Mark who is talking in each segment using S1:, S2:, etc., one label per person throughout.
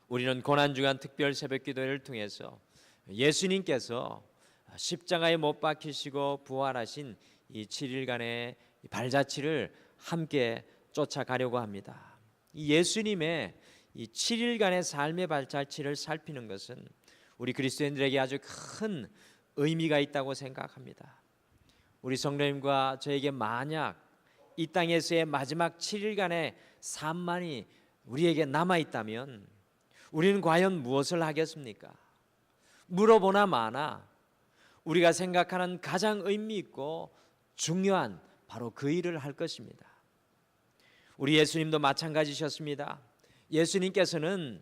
S1: 우리는 고난주간 특별 새벽기도회를 통해서 예수님께서 십자가에 못 박히시고 부활하신 이 7일간의 발자취를 함께 쫓아가려고 합니다. 이 예수님의 이 7일간의 삶의 발자취를 살피는 것은 우리 그리스도인들에게 아주 큰 의미가 있다고 생각합니다. 우리 성도님과 저에게 만약 이 땅에서의 마지막 7일간의 삶만이 우리에게 남아있다면 우리는 과연 무엇을 하겠습니까? 물어보나 마나 우리가 생각하는 가장 의미 있고 중요한 바로 그 일을 할 것입니다. 우리 예수님도 마찬가지셨습니다. 예수님께서는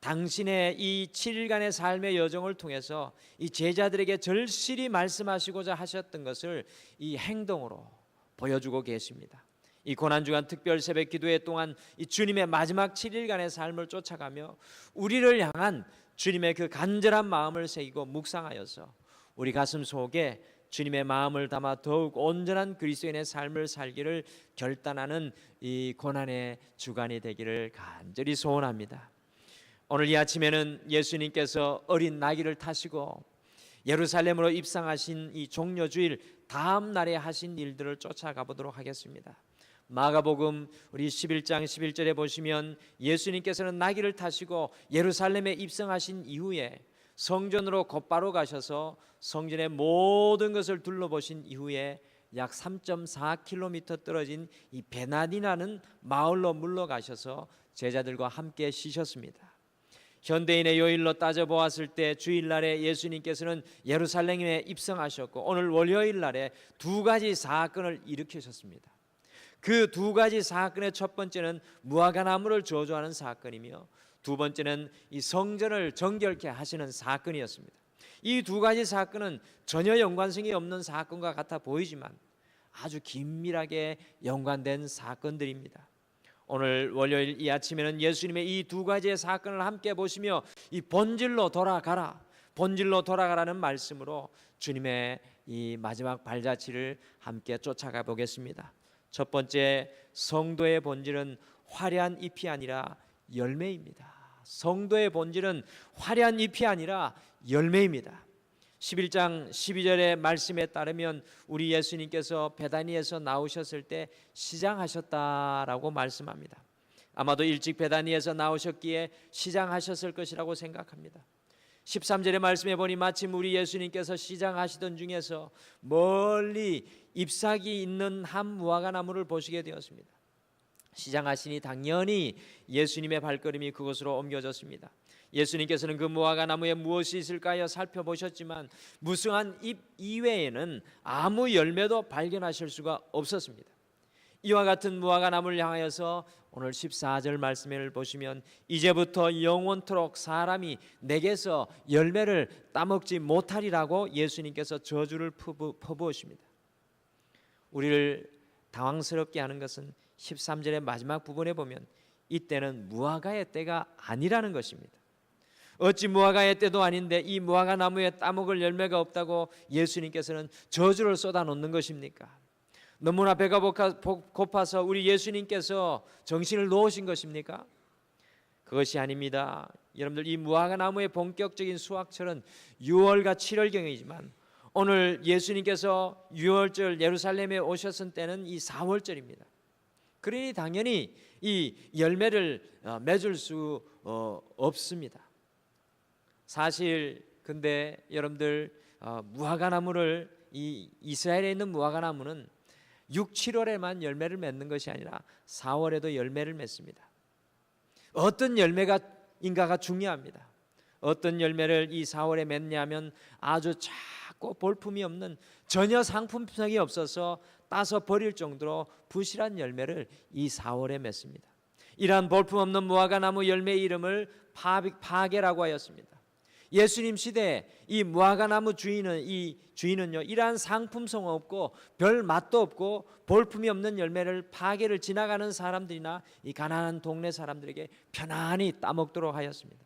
S1: 당신의 이 7일간의 삶의 여정을 통해서 이 제자들에게 절실히 말씀하시고자 하셨던 것을 이 행동으로 보여주고 계십니다. 이 고난주간 특별 새벽 기도회 동안 이 주님의 마지막 7일간의 삶을 쫓아가며 우리를 향한 주님의 그 간절한 마음을 새기고 묵상하여서 우리 가슴 속에 주님의 마음을 담아 더욱 온전한 그리스도인의 삶을 살기를 결단하는 이 고난의 주간이 되기를 간절히 소원합니다. 오늘 이 아침에는 예수님께서 어린 나귀를 타시고 예루살렘으로 입성하신 이 종려주일 다음 날에 하신 일들을 쫓아가 보도록 하겠습니다. 마가복음 우리 11장 11절에 보시면 예수님께서는 나귀를 타시고 예루살렘에 입성하신 이후에 성전으로 곧바로 가셔서 성전의 모든 것을 둘러보신 이후에 약 3.4km 떨어진 이 베나니라는 마을로 물러가셔서 제자들과 함께 쉬셨습니다. 현대인의 요일로 따져보았을 때 주일날에 예수님께서는 예루살렘에 입성하셨고 오늘 월요일날에 두 가지 사건을 일으키셨습니다. 그 두 가지 사건의 첫 번째는 무화과나무를 저주하는 사건이며 두 번째는 이 성전을 정결케 하시는 사건이었습니다. 이 두 가지 사건은 전혀 연관성이 없는 사건과 같아 보이지만 아주 긴밀하게 연관된 사건들입니다. 오늘 월요일 이 아침에는 예수님의 이 두 가지의 사건을 함께 보시며 이 본질로 돌아가라, 본질로 돌아가라는 말씀으로 주님의 이 마지막 발자취를 함께 쫓아가 보겠습니다. 첫 번째, 성도의 본질은 화려한 잎이 아니라 열매입니다. 성도의 본질은 화려한 잎이 아니라 열매입니다. 11장 12절의 말씀에 따르면 우리 예수님께서 베다니에서 나오셨을 때 시장하셨다라고 말씀합니다. 아마도 일찍 베다니에서 나오셨기에 시장하셨을 것이라고 생각합니다. 13절의 말씀에 보니 마침 우리 예수님께서 시장하시던 중에서 멀리 잎사귀 있는 한 무화과나무를 보시게 되었습니다. 시장하시니 당연히 예수님의 발걸음이 그곳으로 옮겨졌습니다. 예수님께서는 그 무화과나무에 무엇이 있을까요? 살펴보셨지만 무성한 잎 이외에는 아무 열매도 발견하실 수가 없었습니다. 이와 같은 무화과나무를 향하여서 오늘 14절 말씀을 보시면 이제부터 영원토록 사람이 내게서 열매를 따먹지 못하리라고 예수님께서 저주를 퍼부으십니다. 우리를 당황스럽게 하는 것은 13절의 마지막 부분에 보면 이때는 무화과의 때가 아니라는 것입니다. 어찌 무화과의 때도 아닌데 이 무화과나무에 따먹을 열매가 없다고 예수님께서는 저주를 쏟아놓는 것입니까? 너무나 배가 고파서 우리 예수님께서 정신을 놓으신 것입니까? 그것이 아닙니다. 여러분들, 이 무화과나무의 본격적인 수확철은 6월과 7월경이지만 오늘 예수님께서 6월절 예루살렘에 오셨을 때는 이 4월절입니다. 그러니 당연히 이 열매를 맺을 수 없습니다. 사실 근데 여러분들, 무화과나무를 이 이스라엘에 있는 무화과나무는 6, 7월에만 열매를 맺는 것이 아니라 4월에도 열매를 맺습니다. 어떤 열매인가가 중요합니다. 어떤 열매를 이 4월에 맺냐면 아주 작고 볼품이 없는, 전혀 상품성이 없어서 따서 버릴 정도로 부실한 열매를 이 4월에 맺습니다. 이러한 볼품 없는 무화과나무 열매의 이름을 파게라고 하였습니다. 예수님 시대에 이 무화과나무 주인은요 이러한 상품성 없고 별 맛도 없고 볼품이 없는 열매를 파게를 지나가는 사람들이나 이 가난한 동네 사람들에게 편안히 따먹도록 하였습니다.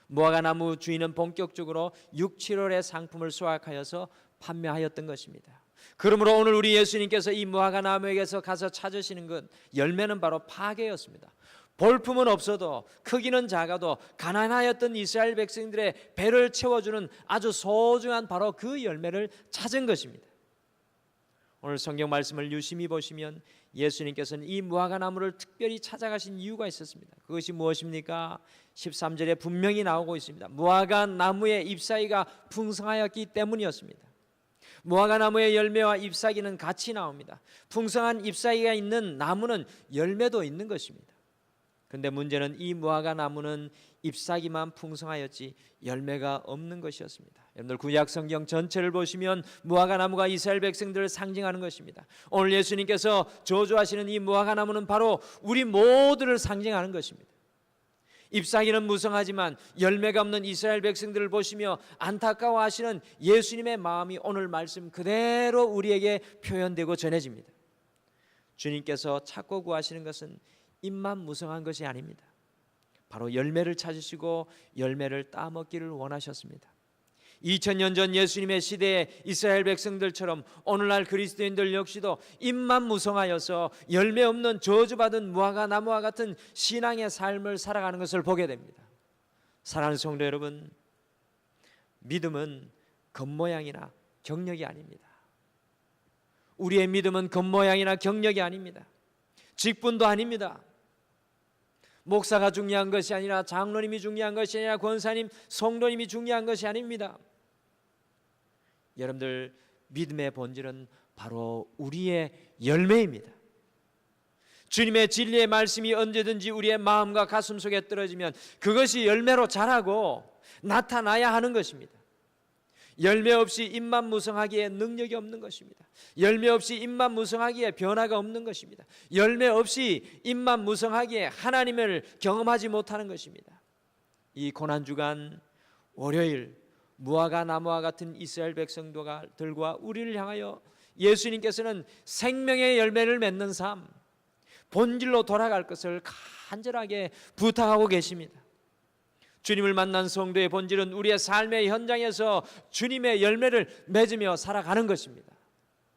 S1: 무화과나무 주인은 본격적으로 6, 7월의 상품을 수확하여서 판매하였던 것입니다. 그러므로 오늘 우리 예수님께서 이 무화과나무에게서 가서 찾으시는 것, 열매는 바로 파게였습니다. 볼품은 없어도 크기는 작아도 가난하였던 이스라엘 백성들의 배를 채워주는 아주 소중한 바로 그 열매를 찾은 것입니다. 오늘 성경 말씀을 유심히 보시면 예수님께서는 이 무화과나무를 특별히 찾아가신 이유가 있었습니다. 그것이 무엇입니까? 13절에 분명히 나오고 있습니다. 무화과나무의 잎사귀가 풍성하였기 때문이었습니다. 무화과나무의 열매와 잎사귀는 같이 나옵니다. 풍성한 잎사귀가 있는 나무는 열매도 있는 것입니다. 그런데 문제는 이 무화과나무는 잎사귀만 풍성하였지 열매가 없는 것이었습니다. 여러분들 구약 성경 전체를 보시면 무화과나무가 이스라엘 백성들을 상징하는 것입니다. 오늘 예수님께서 저주하시는 이 무화과나무는 바로 우리 모두를 상징하는 것입니다. 잎사귀는 무성하지만 열매가 없는 이스라엘 백성들을 보시며 안타까워하시는 예수님의 마음이 오늘 말씀 그대로 우리에게 표현되고 전해집니다. 주님께서 찾고 구하시는 것은 잎만 무성한 것이 아닙니다. 바로 열매를 찾으시고 열매를 따먹기를 원하셨습니다. 2000년 전 예수님의 시대의 이스라엘 백성들처럼 오늘날 그리스도인들 역시도 잎만 무성하여서 열매 없는 저주받은 무화과나무와 같은 신앙의 삶을 살아가는 것을 보게 됩니다. 사랑하는 성도 여러분, 믿음은 겉모양이나 경력이 아닙니다. 우리의 믿음은 겉모양이나 경력이 아닙니다. 직분도 아닙니다. 목사가 중요한 것이 아니라 장로님이 중요한 것이 아니라 권사님, 성도님이 중요한 것이 아닙니다. 여러분들, 믿음의 본질은 바로 우리의 열매입니다. 주님의 진리의 말씀이 언제든지 우리의 마음과 가슴 속에 떨어지면 그것이 열매로 자라고 나타나야 하는 것입니다. 열매 없이 잎만 무성하기에 능력이 없는 것입니다. 열매 없이 잎만 무성하기에 변화가 없는 것입니다. 열매 없이 잎만 무성하기에 하나님을 경험하지 못하는 것입니다. 이 고난주간 월요일 무화과나무와 같은 이스라엘 백성들과 우리를 향하여 예수님께서는 생명의 열매를 맺는 삶, 본질로 돌아갈 것을 간절하게 부탁하고 계십니다. 주님을 만난 성도의 본질은 우리의 삶의 현장에서 주님의 열매를 맺으며 살아가는 것입니다.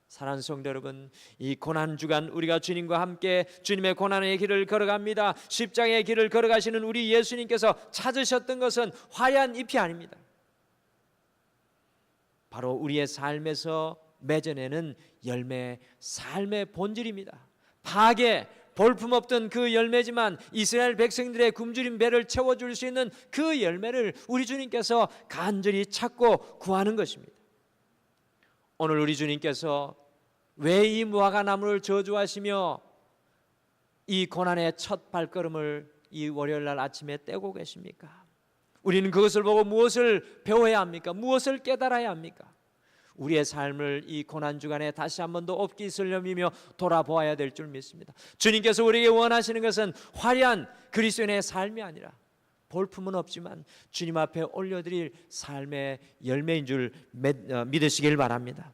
S1: 사랑하는 성도 여러분, 이 고난주간 우리가 주님과 함께 주님의 고난의 길을 걸어갑니다. 십자가의 길을 걸어가시는 우리 예수님께서 찾으셨던 것은 화려한 잎이 아닙니다. 바로 우리의 삶에서 맺어내는 열매, 삶의 본질입니다. 파괴, 볼품없던 그 열매지만 이스라엘 백성들의 굶주린 배를 채워줄 수 있는 그 열매를 우리 주님께서 간절히 찾고 구하는 것입니다. 오늘 우리 주님께서 왜 이 무화과나무를 저주하시며 이 고난의 첫 발걸음을 이 월요일날 아침에 떼고 계십니까? 우리는 그것을 보고 무엇을 배워야 합니까? 무엇을 깨달아야 합니까? 우리의 삶을 이 고난주간에 다시 한 번 더 없기 슬렴이며 돌아보아야 될 줄 믿습니다. 주님께서 우리에게 원하시는 것은 화려한 그리스도인의 삶이 아니라 볼품은 없지만 주님 앞에 올려드릴 삶의 열매인 줄 믿으시길 바랍니다.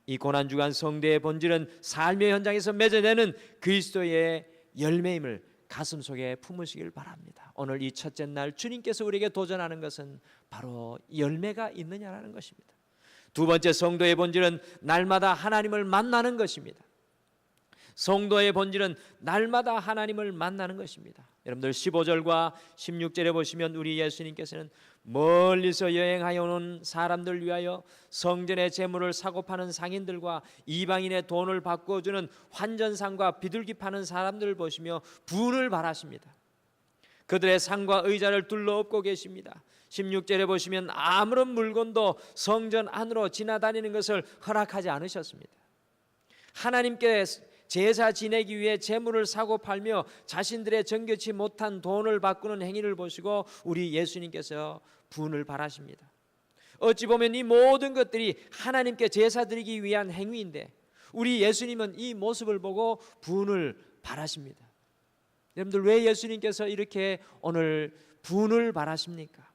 S1: 이 고난주간 성도의 본질은 삶의 현장에서 맺어내는 그리스도의 열매임을 가슴속에 품으시길 바랍니다. 오늘 이 첫째 날 주님께서 우리에게 도전하는 것은 바로 열매가 있느냐라는 것입니다. 두 번째, 성도의 본질은 날마다 하나님을 만나는 것입니다. 성도의 본질은 날마다 하나님을 만나는 것입니다. 여러분들 15절과 16절에 보시면 우리 예수님께서는 멀리서 여행하여 오는 사람들 위하여 성전의 재물을 사고 파는 상인들과 이방인의 돈을 바꿔주는 환전상과 비둘기 파는 사람들을 보시며 분을 바라십니다. 그들의 상과 의자를 둘러엎고 계십니다. 16절에 보시면 아무런 물건도 성전 안으로 지나다니는 것을 허락하지 않으셨습니다. 하나님께 제사 지내기 위해 재물을 사고 팔며 자신들의 정결치 못한 돈을 바꾸는 행위를 보시고 우리 예수님께서 분을 바라십니다. 어찌 보면 이 모든 것들이 하나님께 제사 드리기 위한 행위인데 우리 예수님은 이 모습을 보고 분을 바라십니다. 여러분들, 왜 예수님께서 이렇게 오늘 분을 바라십니까?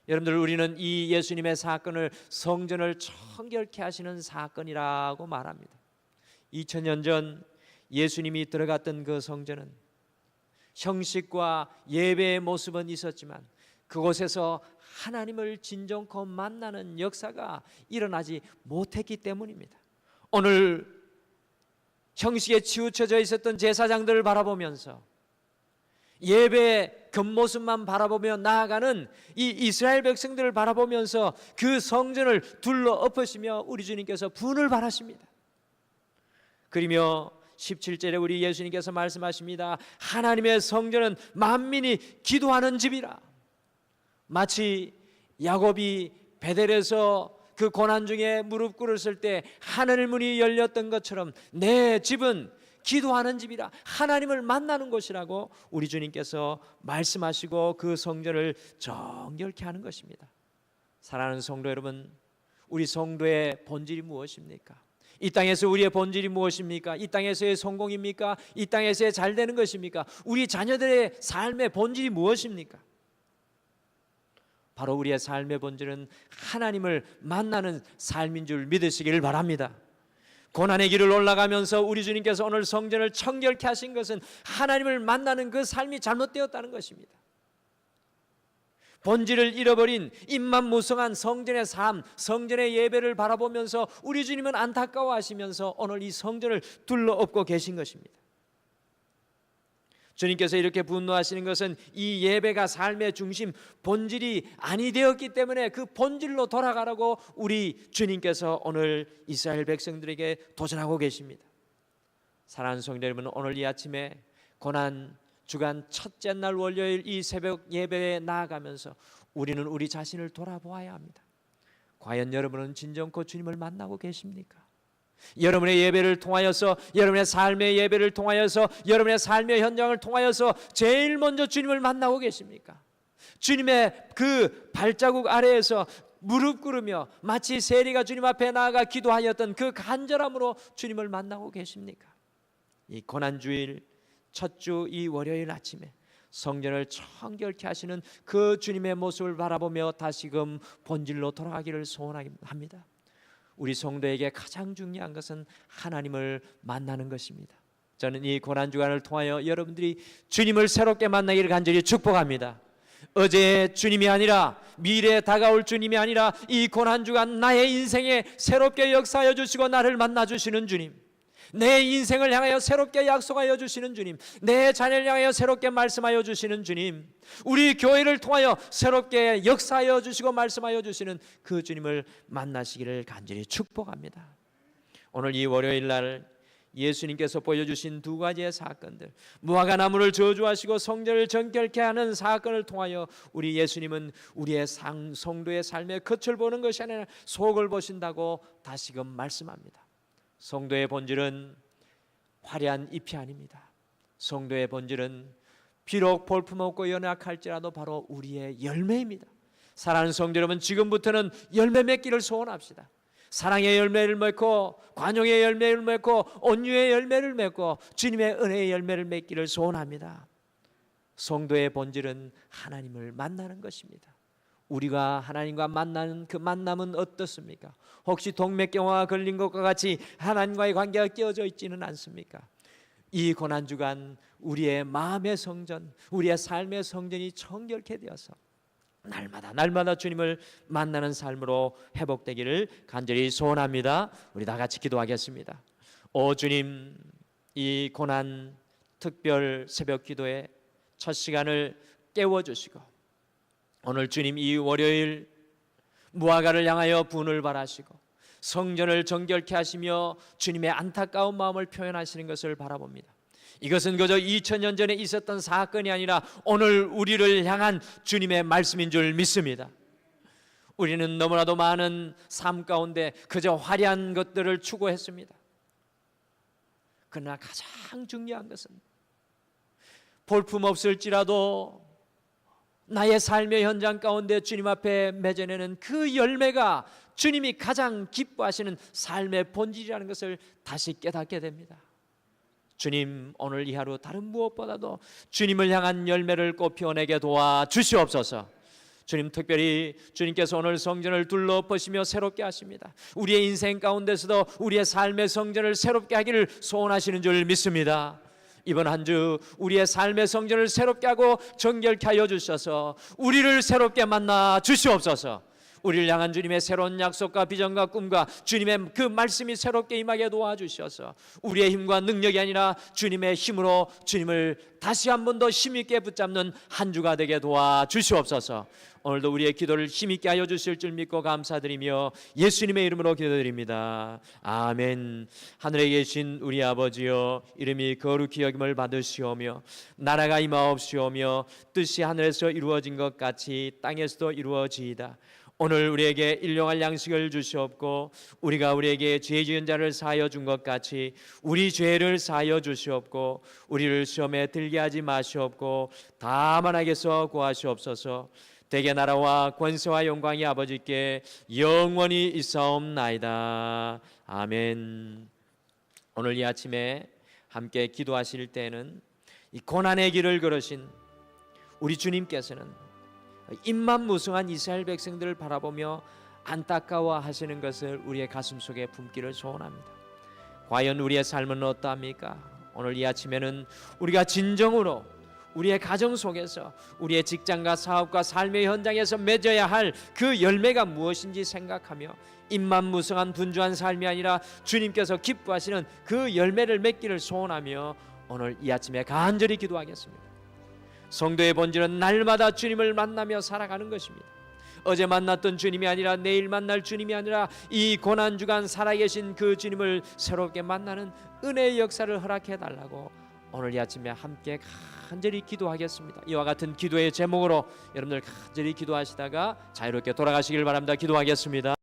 S1: 여러분들, 우리는 이 예수님의 사건을 성전을 청결케 하시는 사건이라고 말합니다. 2000년 전 예수님이 들어갔던 그 성전은 형식과 예배의 모습은 있었지만 그곳에서 하나님을 진정코 만나는 역사가 일어나지 못했기 때문입니다. 오늘 형식에 치우쳐져 있었던 제사장들을 바라보면서 예배의 겉모습만 바라보며 나아가는 이 이스라엘 백성들을 바라보면서 그 성전을 둘러 엎으시며 우리 주님께서 분을 바라십니다. 그리며 17절에 우리 예수님께서 말씀하십니다. 하나님의 성전은 만민이 기도하는 집이라. 마치 야곱이 베델에서 그 고난 중에 무릎 꿇었을 때 하늘 문이 열렸던 것처럼 내 집은 기도하는 집이라, 하나님을 만나는 곳이라고 우리 주님께서 말씀하시고 그 성전을 정결케 하는 것입니다. 사랑하는 성도 여러분, 우리 성도의 본질이 무엇입니까? 이 땅에서 우리의 본질이 무엇입니까? 이 땅에서의 성공입니까? 이 땅에서의 잘 되는 것입니까? 우리 자녀들의 삶의 본질이 무엇입니까? 바로 우리의 삶의 본질은 하나님을 만나는 삶인 줄 믿으시기를 바랍니다. 고난의 길을 올라가면서 우리 주님께서 오늘 성전을 청결케 하신 것은 하나님을 만나는 그 삶이 잘못되었다는 것입니다. 본질을 잃어버린 입만 무성한 성전의 삶, 성전의 예배를 바라보면서 우리 주님은 안타까워하시면서 오늘 이 성전을 둘러엎고 계신 것입니다. 주님께서 이렇게 분노하시는 것은 이 예배가 삶의 중심, 본질이 아니 되었기 때문에 그 본질로 돌아가라고 우리 주님께서 오늘 이스라엘 백성들에게 도전하고 계십니다. 사랑하는 성도 여러분, 오늘 이 아침에 고난 주간 첫째 날 월요일 이 새벽 예배에 나아가면서 우리는 우리 자신을 돌아보아야 합니다. 과연 여러분은 진정코 주님을 만나고 계십니까? 여러분의 예배를 통하여서, 여러분의 삶의 예배를 통하여서, 여러분의 삶의 현장을 통하여서 제일 먼저 주님을 만나고 계십니까? 주님의 그 발자국 아래에서 무릎 꿇으며 마치 세리가 주님 앞에 나아가 기도하였던 그 간절함으로 주님을 만나고 계십니까? 이 고난주일 첫 주 이 월요일 아침에 성전을 청결케 하시는 그 주님의 모습을 바라보며 다시금 본질로 돌아가기를 소원합니다. 우리 성도에게 가장 중요한 것은 하나님을 만나는 것입니다. 저는 이 고난주간을 통하여 여러분들이 주님을 새롭게 만나기를 간절히 축복합니다. 어제의 주님이 아니라, 미래에 다가올 주님이 아니라, 이 고난주간 나의 인생에 새롭게 역사하여 주시고 나를 만나 주시는 주님, 내 인생을 향하여 새롭게 약속하여 주시는 주님, 내 자녀를 향하여 새롭게 말씀하여 주시는 주님, 우리 교회를 통하여 새롭게 역사하여 주시고 말씀하여 주시는 그 주님을 만나시기를 간절히 축복합니다. 오늘 이 월요일 날 예수님께서 보여주신 두 가지의 사건들, 무화과 나무를 저주하시고 성전을 정결케 하는 사건을 통하여 우리 예수님은 우리의 성도의 삶의 겉을 보는 것이 아니라 속을 보신다고 다시금 말씀합니다. 성도의 본질은 화려한 잎이 아닙니다. 성도의 본질은 비록 볼품없고 연약할지라도 바로 우리의 열매입니다. 사랑하는 성도 여러분, 지금부터는 열매 맺기를 소원합시다. 사랑의 열매를 맺고, 관용의 열매를 맺고, 온유의 열매를 맺고, 주님의 은혜의 열매를 맺기를 소원합니다. 성도의 본질은 하나님을 만나는 것입니다. 우리가 하나님과 만나는 그 만남은 어떻습니까? 혹시 동맥경화가 걸린 것과 같이 하나님과의 관계가 깨어져 있지는 않습니까? 이 고난주간 우리의 마음의 성전, 우리의 삶의 성전이 청결케 되어서 날마다 주님을 만나는 삶으로 회복되기를 간절히 소원합니다. 우리 다 같이 기도하겠습니다. 오 주님, 이 고난 특별 새벽 기도의 첫 시간을 깨워주시고, 오늘 주님 이 월요일 무화과를 향하여 분을 바라시고 성전을 정결케 하시며 주님의 안타까운 마음을 표현하시는 것을 바라봅니다. 이것은 그저 2000년 전에 있었던 사건이 아니라 오늘 우리를 향한 주님의 말씀인 줄 믿습니다. 우리는 너무나도 많은 삶 가운데 그저 화려한 것들을 추구했습니다. 그러나 가장 중요한 것은 볼품 없을지라도 나의 삶의 현장 가운데 주님 앞에 맺어내는 그 열매가 주님이 가장 기뻐하시는 삶의 본질이라는 것을 다시 깨닫게 됩니다. 주님, 오늘 이 하루 다른 무엇보다도 주님을 향한 열매를 꽃피워내게 도와주시옵소서. 주님, 특별히 주님께서 오늘 성전을 둘러엎으시며 새롭게 하십니다. 우리의 인생 가운데서도 우리의 삶의 성전을 새롭게 하기를 소원하시는 줄 믿습니다. 이번 한 주 우리의 삶의 성전을 새롭게 하고 정결케 하여 주셔서 우리를 새롭게 만나 주시옵소서. 우리를 향한 주님의 새로운 약속과 비전과 꿈과 주님의 그 말씀이 새롭게 임하게 도와주셔서 우리의 힘과 능력이 아니라 주님의 힘으로 주님을 다시 한 번 더 힘있게 붙잡는 한 주가 되게 도와주시옵소서. 오늘도 우리의 기도를 힘있게 하여 주실 줄 믿고 감사드리며 예수님의 이름으로 기도드립니다. 아멘. 하늘에 계신 우리 아버지여, 이름이 거룩히 여김을 받으시오며 나라가 임하옵시오며 뜻이 하늘에서 이루어진 것 같이 땅에서도 이루어지이다. 오늘 우리에게 일용할 양식을 주시옵고 우리가 우리에게 죄 지은 자를 사하여 준 것 같이 우리 죄를 사하여 주시옵고 우리를 시험에 들게 하지 마시옵고 다만 악에서 구하시옵소서. 대개 나라와 권세와 영광이 아버지께 영원히 있사옵나이다. 아멘. 오늘 이 아침에 함께 기도하실 때는 이 고난의 길을 걸으신 우리 주님께서는 입만 무성한 이스라엘 백성들을 바라보며 안타까워 하시는 것을 우리의 가슴 속에 품기를 소원합니다. 과연 우리의 삶은 어떠합니까? 오늘 이 아침에는 우리가 진정으로 우리의 가정 속에서 우리의 직장과 사업과 삶의 현장에서 맺어야 할 그 열매가 무엇인지 생각하며 입만 무성한 분주한 삶이 아니라 주님께서 기뻐하시는 그 열매를 맺기를 소원하며 오늘 이 아침에 간절히 기도하겠습니다. 성도의 본질은 날마다 주님을 만나며 살아가는 것입니다. 어제 만났던 주님이 아니라 내일 만날 주님이 아니라 이 고난주간 살아계신 그 주님을 새롭게 만나는 은혜의 역사를 허락해 달라고 오늘 이 아침에 함께 간절히 기도하겠습니다. 이와 같은 기도의 제목으로 여러분들 간절히 기도하시다가 자유롭게 돌아가시길 바랍니다. 기도하겠습니다.